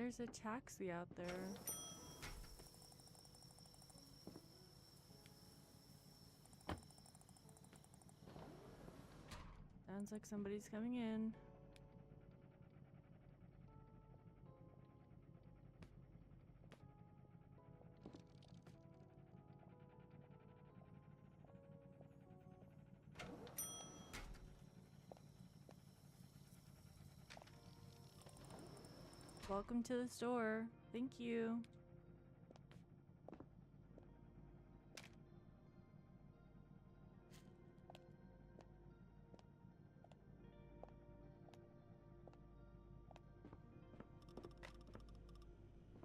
There's a taxi out there. Sounds like somebody's coming in. Welcome to the store. Thank you.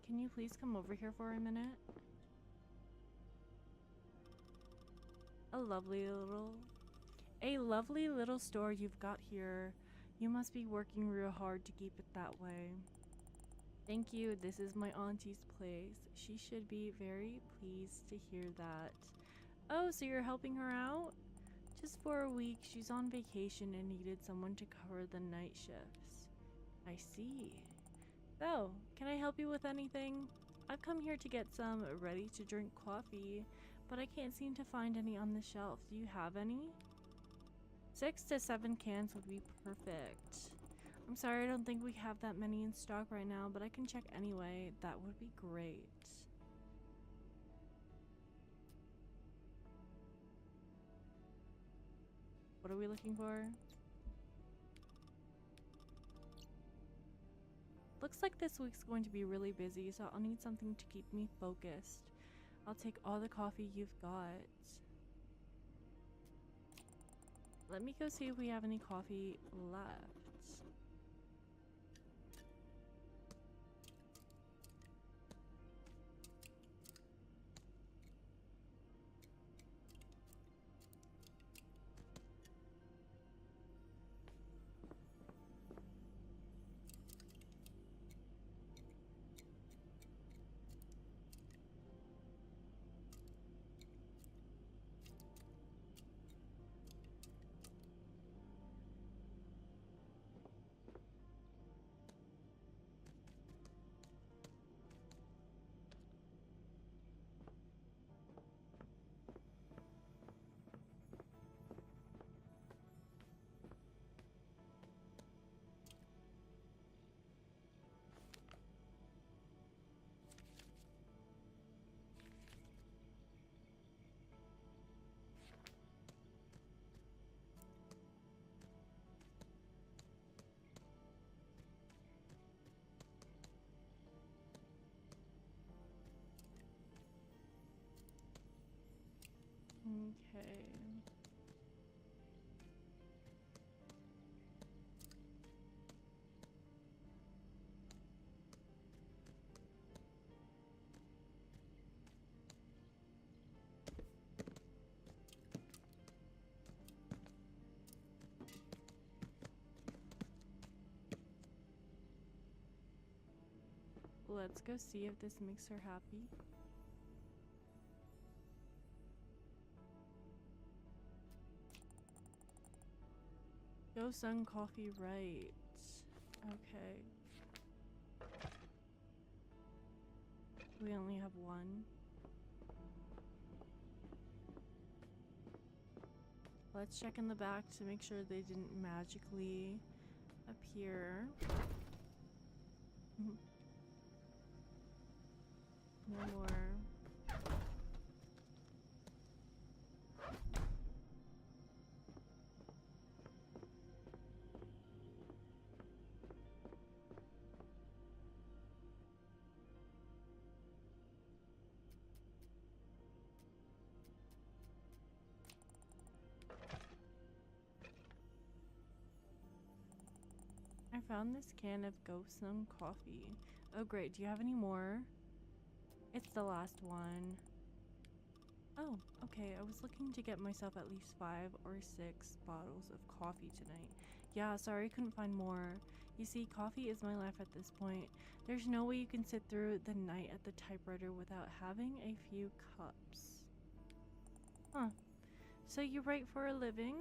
Can you please come over here for a minute? A lovely little store you've got here. You must be working real hard to keep it that way. Thank you. This is my auntie's place. She should be very pleased to hear that. Oh, so you're helping her out? Just for a week. She's on vacation and needed someone to cover the night shifts. I see. So, can I help you with anything? I've come here to get some ready-to-drink coffee, but I can't seem to find any on the shelf. Do you have any? 6 to 7 cans would be perfect. I'm sorry, I don't think we have that many in stock right now, but I can check anyway. That would be great. What are we looking for? Looks like this week's going to be really busy, so I'll need something to keep me focused. I'll take all the coffee you've got. Let me go see if we have any coffee left. Okay. Let's go see if this makes her happy. Go Sun Coffee, right. Okay. We only have one. Let's check in the back to make sure they didn't magically appear. No more. I found this can of Ghost Sun coffee. Oh great, do you have any more? It's the last one. Oh, okay, I was looking to get myself at least 5 or 6 bottles of coffee tonight. Yeah, sorry I couldn't find more. You see, coffee is my life at this point. There's no way you can sit through the night at the typewriter without having a few cups. Huh. So you write for a living?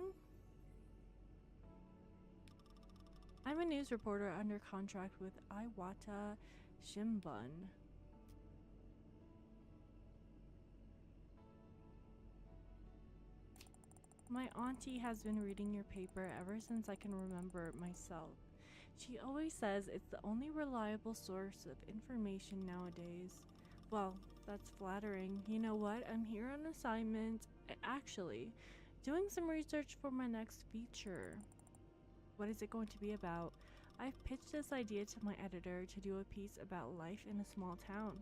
I'm a news reporter under contract with Iwata Shimbun. My auntie has been reading your paper ever since I can remember myself. She always says it's the only reliable source of information nowadays. Well, that's flattering. You know what? I'm here on assignment, actually, doing some research for my next feature. What is it going to be about? I've pitched this idea to my editor to do a piece about life in a small town.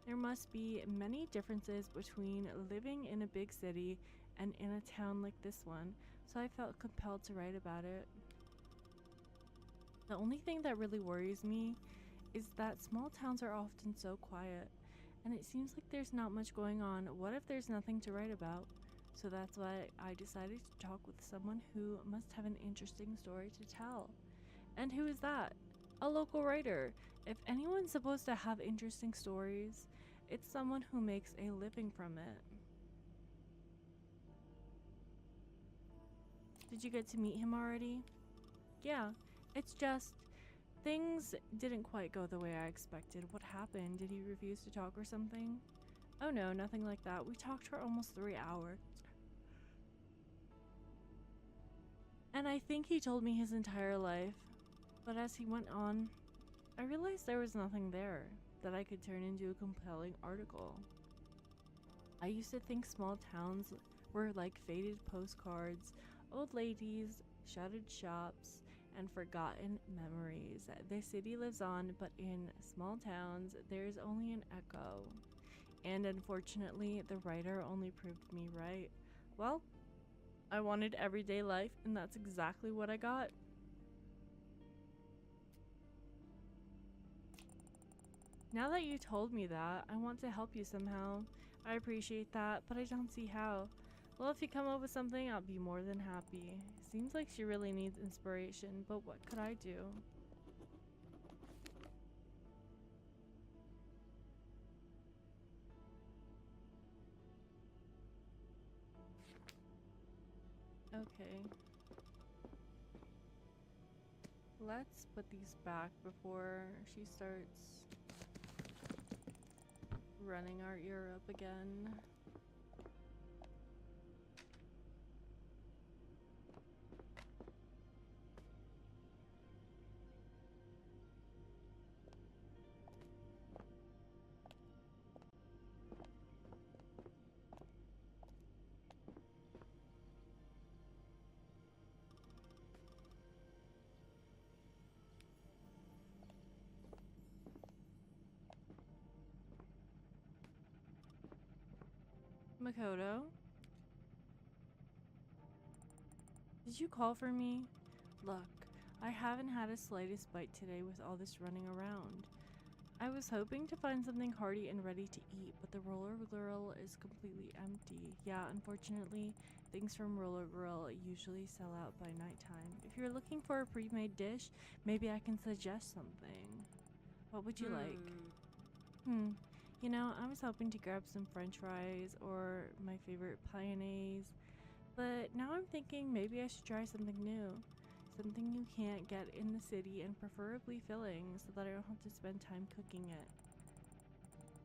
There must be many differences between living in a big city and in a town like this one, so I felt compelled to write about it. The only thing that really worries me is that small towns are often so quiet, and it seems like there's not much going on. What if there's nothing to write about? So that's why I decided to talk with someone who must have an interesting story to tell. And who is that? A local writer. If anyone's supposed to have interesting stories, it's someone who makes a living from it. Did you get to meet him already? Yeah, it's just things didn't quite go the way I expected. What happened? Did he refuse to talk or something? Oh no, nothing like that. We talked for almost 3 hours. And I think he told me his entire life. But as he went on, I realized there was nothing there that I could turn into a compelling article. I used to think small towns were like faded postcards, old ladies, shuttered shops, and forgotten memories. The city lives on, but in small towns, there's only an echo. And unfortunately, the writer only proved me right. Well, I wanted everyday life, and that's exactly what I got. Now that you told me that, I want to help you somehow. I appreciate that, but I don't see how. Well, if you come up with something, I'll be more than happy. Seems like she really needs inspiration, but what could I do? Okay. Let's put these back before she starts running our ear up again. Makoto, did you call for me? Look, I haven't had a slightest bite today with all this running around. I was hoping to find something hearty and ready to eat, but the Roller Grill is completely empty. Yeah, unfortunately, things from Roller Grill usually sell out by nighttime. If you're looking for a pre-made dish, maybe I can suggest something. What would you like? You know, I was hoping to grab some french fries or my favorite pioneers, but now I'm thinking maybe I should try something new. Something you can't get in the city and preferably filling so that I don't have to spend time cooking it.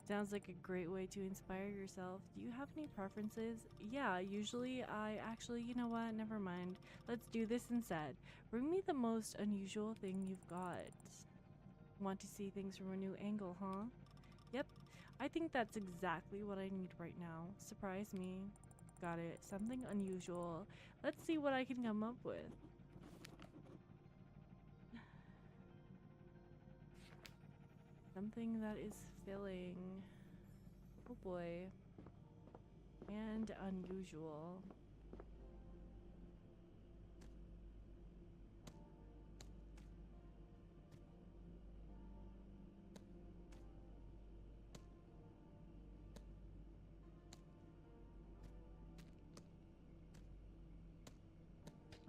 Sounds like a great way to inspire yourself. Do you have any preferences? Yeah, usually you know what? Never mind. Let's do this instead. Bring me the most unusual thing you've got. Want to see things from a new angle, huh? Yep, I think that's exactly what I need right now. Surprise me. Got it. Something unusual. Let's see what I can come up with. Something that is filling. Oh boy. And unusual.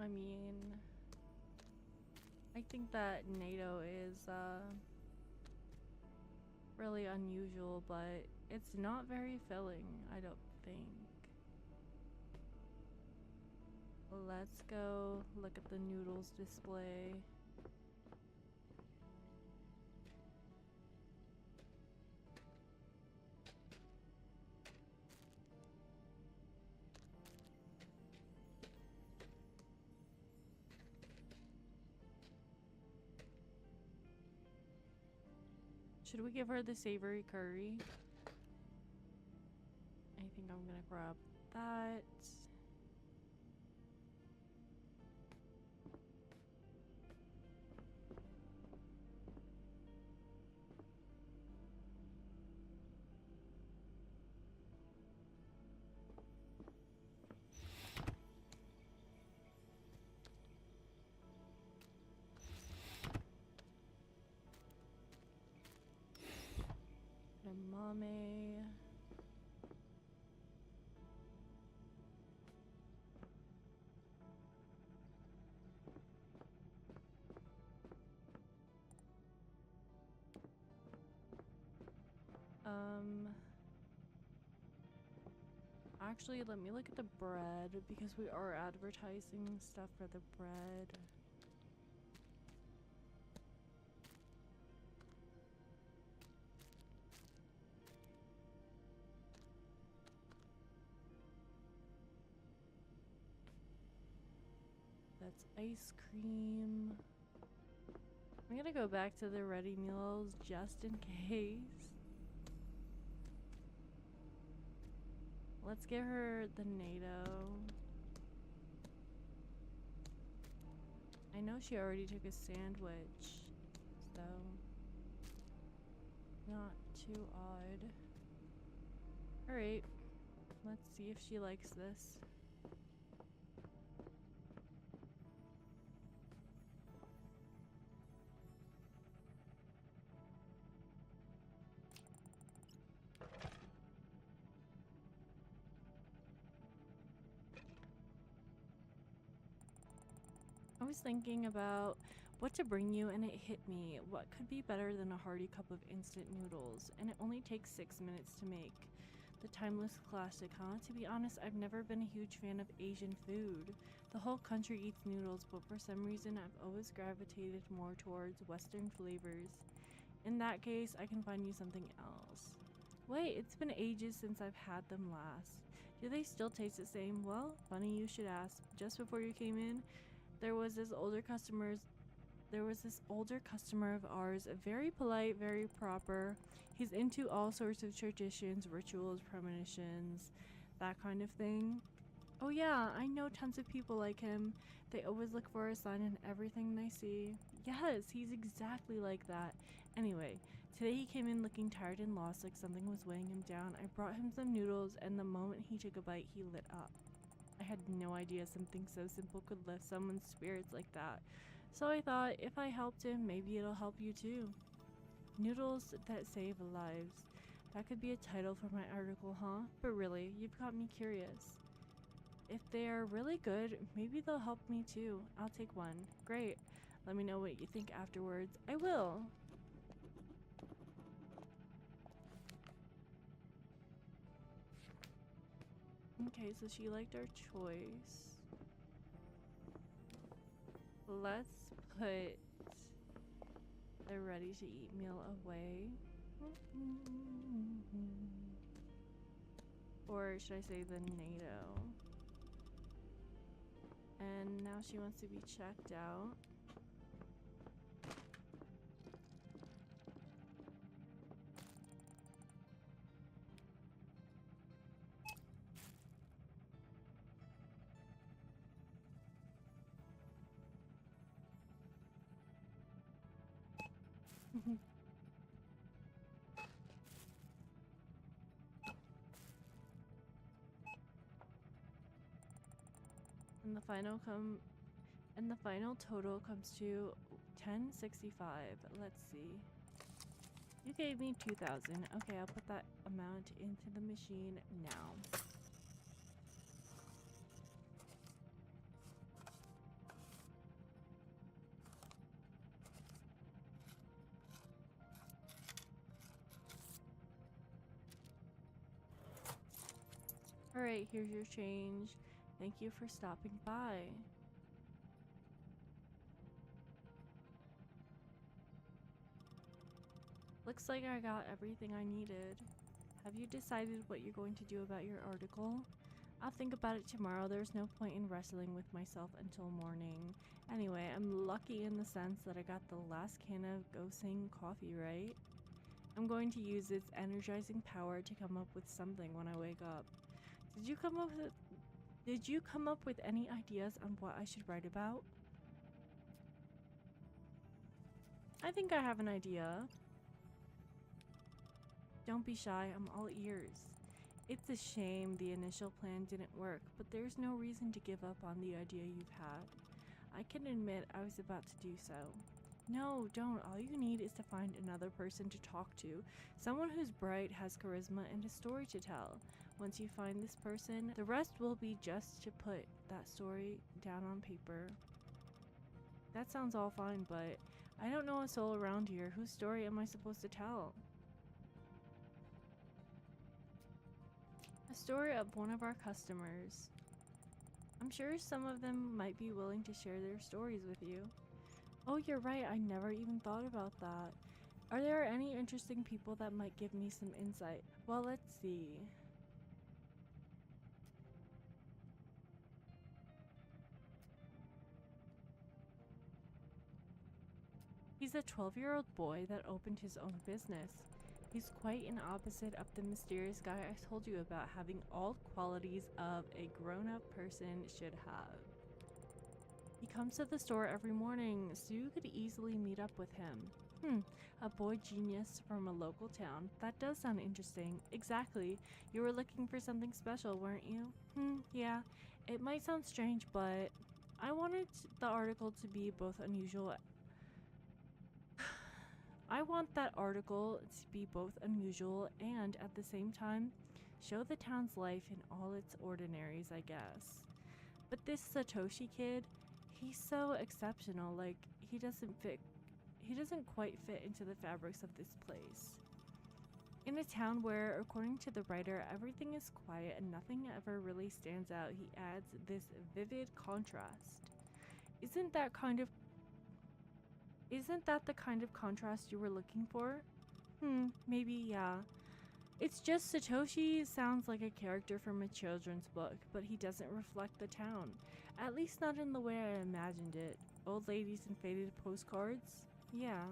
I mean, I think that NATO is really unusual, but it's not very filling, I don't think. Let's go look at the noodles display. Should we give her the savory curry? I think I'm gonna grab that. Mame. Actually, let me look at the bread because we are advertising stuff for the bread. That's ice cream. I'm gonna go back to the ready meals just in case. Let's give her the NATO. I know she already took a sandwich, so not too odd. Alright, let's see if she likes this. I was thinking about what to bring you and it hit me. What could be better than a hearty cup of instant noodles? And it only takes 6 minutes to make. The timeless classic, huh? To be honest, I've never been a huge fan of Asian food. The whole country eats noodles, but for some reason I've always gravitated more towards Western flavors. In that case, I can find you something else. Wait, it's been ages since I've had them last. Do they still taste the same? Well, funny you should ask. Just before you came in, there was this older customer of ours, very polite, very proper. He's into all sorts of traditions, rituals, premonitions, that kind of thing. Oh yeah, I know tons of people like him. They always look for a sign in everything they see. Yes, he's exactly like that. Anyway, today he came in looking tired and lost, like something was weighing him down. I brought him some noodles, and the moment he took a bite, he lit up. I had no idea something so simple could lift someone's spirits like that. So I thought if I helped him, maybe it'll help you too. Noodles that save lives. That could be a title for my article, huh? But really, you've got me curious. If they are really good, maybe they'll help me too. I'll take one. Great. Let me know what you think afterwards. I will. Okay, so she liked our choice. Let's put the ready to eat meal away. Or should I say the NATO? And now she wants to be checked out. And the final total comes to 1065. Let's see. You gave me 2,000. Okay, I'll put that amount into the machine now. Alright, here's your change. Thank you for stopping by. Looks like I got everything I needed. Have you decided what you're going to do about your article? I'll think about it tomorrow. There's no point in wrestling with myself until morning. Anyway, I'm lucky in the sense that I got the last can of Go Sing coffee right. I'm going to use its energizing power to come up with something when I wake up. Did you come up with any ideas on what I should write about? I think I have an idea. Don't be shy, I'm all ears. It's a shame the initial plan didn't work, but there's no reason to give up on the idea you've had. I can admit I was about to do so. No, don't. All you need is to find another person to talk to. Someone who's bright, has charisma, and a story to tell. Once you find this person, the rest will be just to put that story down on paper. That sounds all fine, but I don't know a soul around here. Whose story am I supposed to tell? A story of one of our customers. I'm sure some of them might be willing to share their stories with you. Oh, you're right. I never even thought about that. Are there any interesting people that might give me some insight? Well, let's see. He's a 12-year-old boy that opened his own business. He's quite an opposite of the mysterious guy I told you about, having all qualities of a grown-up person should have. He comes to the store every morning, so you could easily meet up with him. A boy genius from a local town. That does sound interesting. Exactly. You were looking for something special, weren't you? Yeah. It might sound strange, but I wanted the article to be both unusual. I want that article to be both unusual and, at the same time, show the town's life in all its ordinaries, I guess. But this Satoshi kid, he's so exceptional, like, he doesn't quite fit into the fabrics of this place. In a town where, according to the writer, everything is quiet and nothing ever really stands out, he adds this vivid contrast. Isn't that the kind of contrast you were looking for? Maybe, yeah. It's just Satoshi sounds like a character from a children's book, but he doesn't reflect the town. At least not in the way I imagined it. Old ladies and faded postcards? Yeah.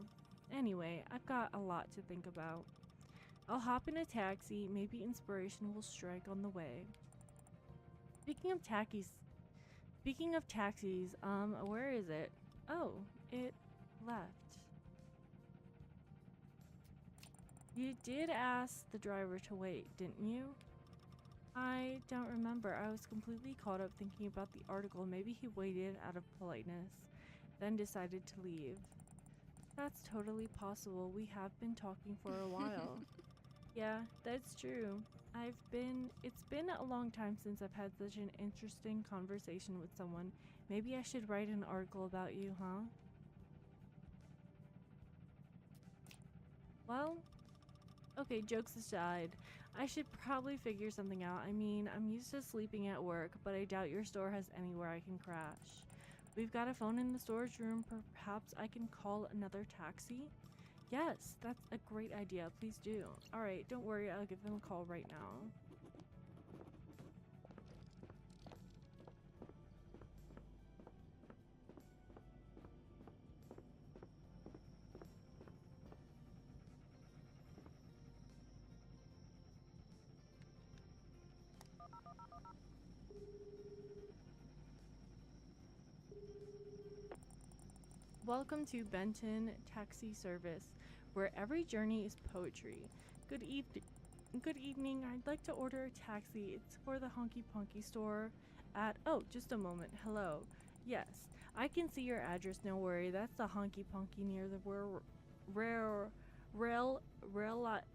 Anyway, I've got a lot to think about. I'll hop in a taxi, maybe inspiration will strike on the way. Speaking of taxis, where is it? Oh, it left. You did ask the driver to wait, didn't you? I don't remember. I was completely caught up thinking about the article. Maybe he waited out of politeness, then decided to leave. That's totally possible. We have been talking for a while. Yeah, that's true. It's been a long time since I've had such an interesting conversation with someone. Maybe I should write an article about you, huh? Well, okay, jokes aside, I should probably figure something out. I mean, I'm used to sleeping at work, but I doubt your store has anywhere I can crash. We've got a phone in the storage room. Perhaps I can call another taxi? Yes, that's a great idea. Please do. Alright, don't worry. I'll give them a call right now. Welcome to Benton Taxi Service, where every journey is poetry. Good evening. I'd like to order a taxi. It's for the Honky Ponky store at... Oh, just a moment. Hello. Yes, I can see your address. No worry. That's the Honky Ponky near the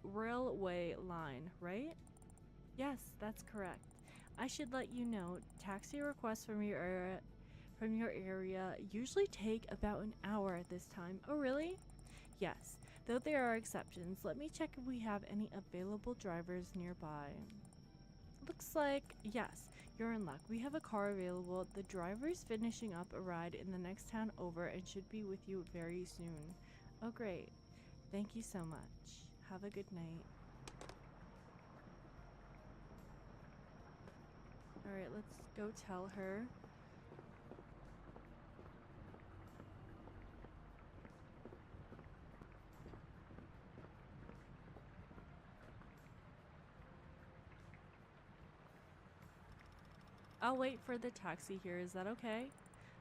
railway line, right? Yes, that's correct. I should let you know, taxi requests from your area usually take about an hour at this time. Oh, really? Yes, though there are exceptions. Let me check if we have any available drivers nearby. Looks like, yes, you're in luck. We have a car available. The driver's finishing up a ride in the next town over and should be with you very soon. Oh, great. Thank you so much. Have a good night. Alright, let's go tell her. I'll wait for the taxi here. Is that okay?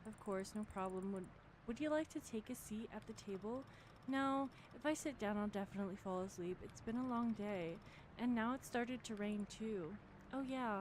Of course, no problem. Would you like to take a seat at the table? No, if I sit down, I'll definitely fall asleep. It's been a long day, and now it started to rain too. Oh yeah.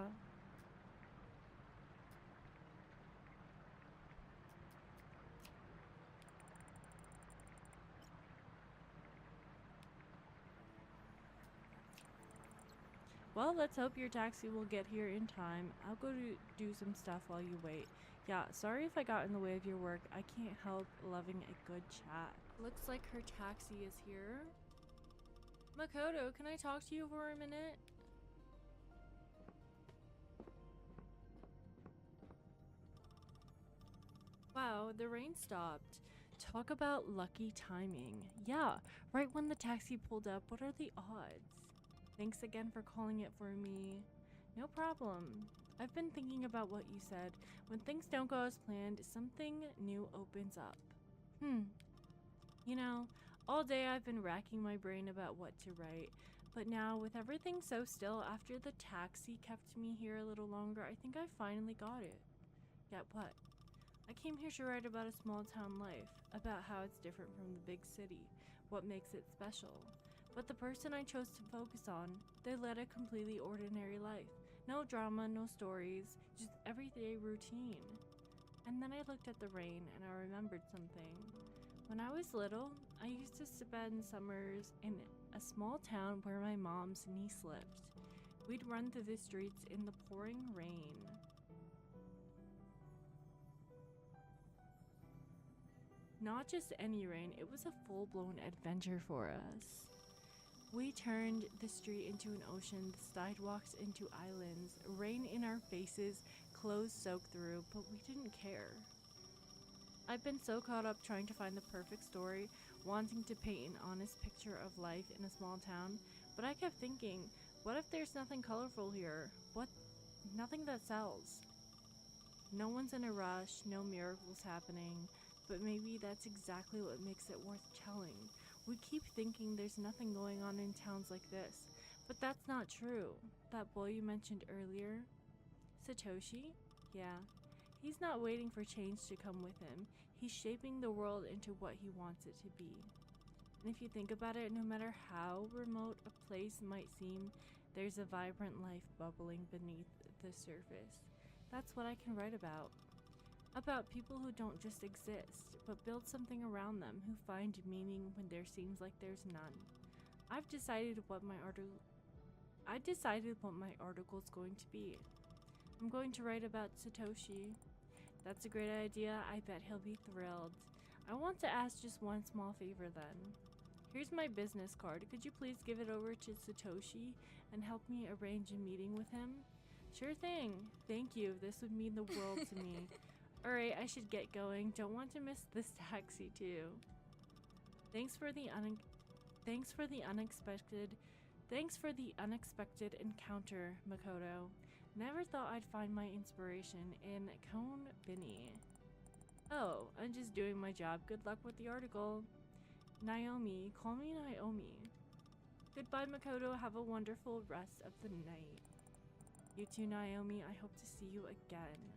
Well, let's hope your taxi will get here in time. I'll go to do some stuff while you wait. Yeah, sorry if I got in the way of your work. I can't help loving a good chat. Looks like her taxi is here. Makoto, can I talk to you for a minute? Wow, the rain stopped. Talk about lucky timing. Yeah, right when the taxi pulled up. What are the odds? Thanks again for calling it for me. No problem. I've been thinking about what you said. When things don't go as planned, something new opens up. You know, all day I've been racking my brain about what to write. But now, with everything so still, after the taxi kept me here a little longer, I think I finally got it. Yet what? I came here to write about a small town life, about how it's different from the big city, what makes it special. But the person I chose to focus on, they led a completely ordinary life. No drama, no stories, just everyday routine. And then I looked at the rain and I remembered something. When I was little, I used to spend summers in a small town where my mom's niece lived. We'd run through the streets in the pouring rain. Not just any rain, it was a full-blown adventure for us. We turned the street into an ocean, the sidewalks into islands, rain in our faces, clothes soaked through, but we didn't care. I've been so caught up trying to find the perfect story, wanting to paint an honest picture of life in a small town, but I kept thinking, what if there's nothing colorful here? Nothing that sells? No one's in a rush, no miracles happening, but maybe that's exactly what makes it worth telling. We keep thinking there's nothing going on in towns like this, but that's not true. That boy you mentioned earlier, Satoshi? Yeah. He's not waiting for change to come with him. He's shaping the world into what he wants it to be. And if you think about it, no matter how remote a place might seem, there's a vibrant life bubbling beneath the surface. That's what I can write about. About people who don't just exist, but build something around them, who find meaning when there seems like there's none. I've decided what my article's going to be. I'm going to write about Satoshi. That's a great idea. I bet he'll be thrilled. I want to ask just one small favor then. Here's my business card. Could you please give it over to Satoshi and help me arrange a meeting with him? Sure thing. Thank you. This would mean the world to me. Alright, I should get going. Don't want to miss this taxi too. Thanks for the unexpected encounter, Makoto. Never thought I'd find my inspiration in Inkonbini. Oh, I'm just doing my job. Good luck with the article. Naomi, call me Naomi. Goodbye, Makoto. Have a wonderful rest of the night. You too, Naomi. I hope to see you again.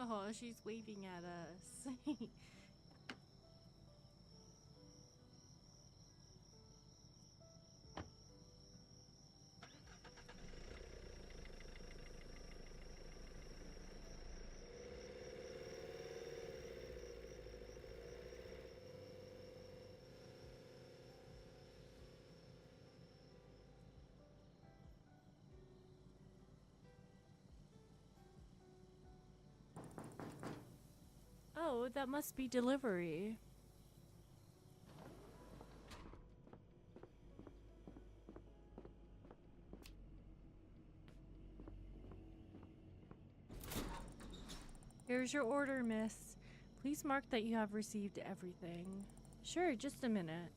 Oh, she's waving at us. Oh, that must be delivery. Here's your order, miss. Please mark that you have received everything. Sure, just a minute.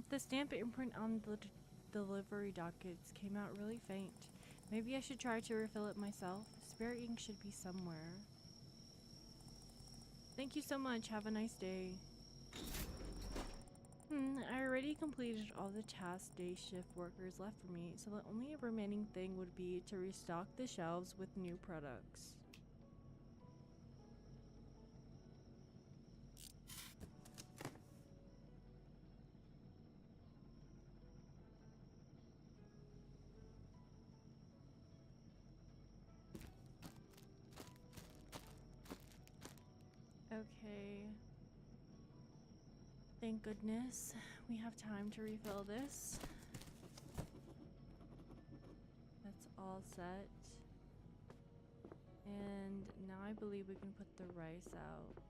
The stamp imprint on the delivery dockets came out really faint. Maybe I should try to refill it myself. Spare ink should be somewhere. Thank you so much. Have a nice day. I already completed all the tasks day shift workers left for me, so the only remaining thing would be to restock the shelves with new products. Okay. Thank goodness we have time to refill this. That's all set. And now I believe we can put the rice out.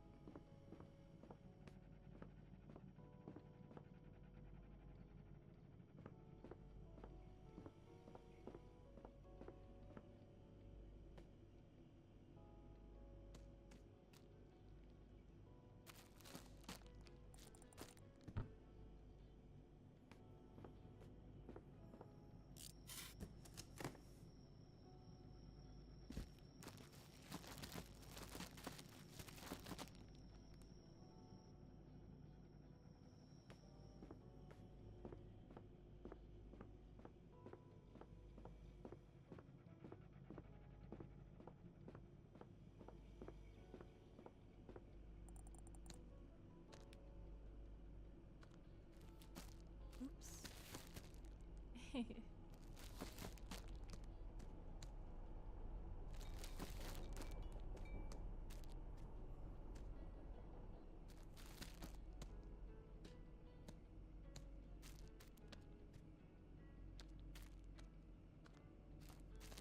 Oops.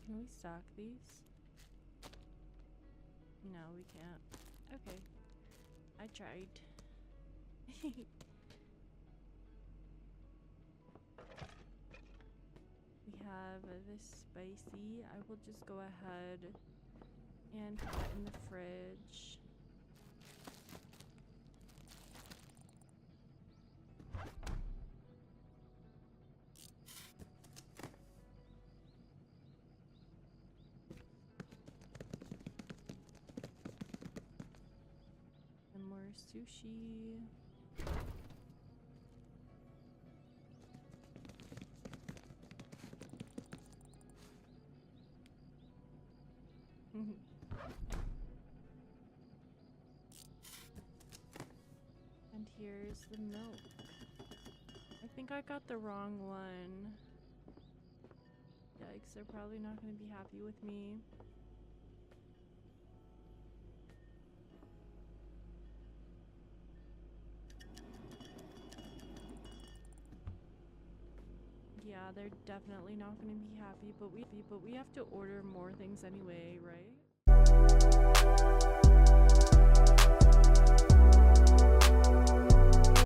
Can we stock these? No, we can't. Okay. I tried. We have this spicy. I will just go ahead and put it in the fridge. And more sushi. And here's the milk. I think I got the wrong one. Yikes, they're probably not going to be happy with me. Yeah, they're definitely not going to be happy, but we have to order more things anyway, right?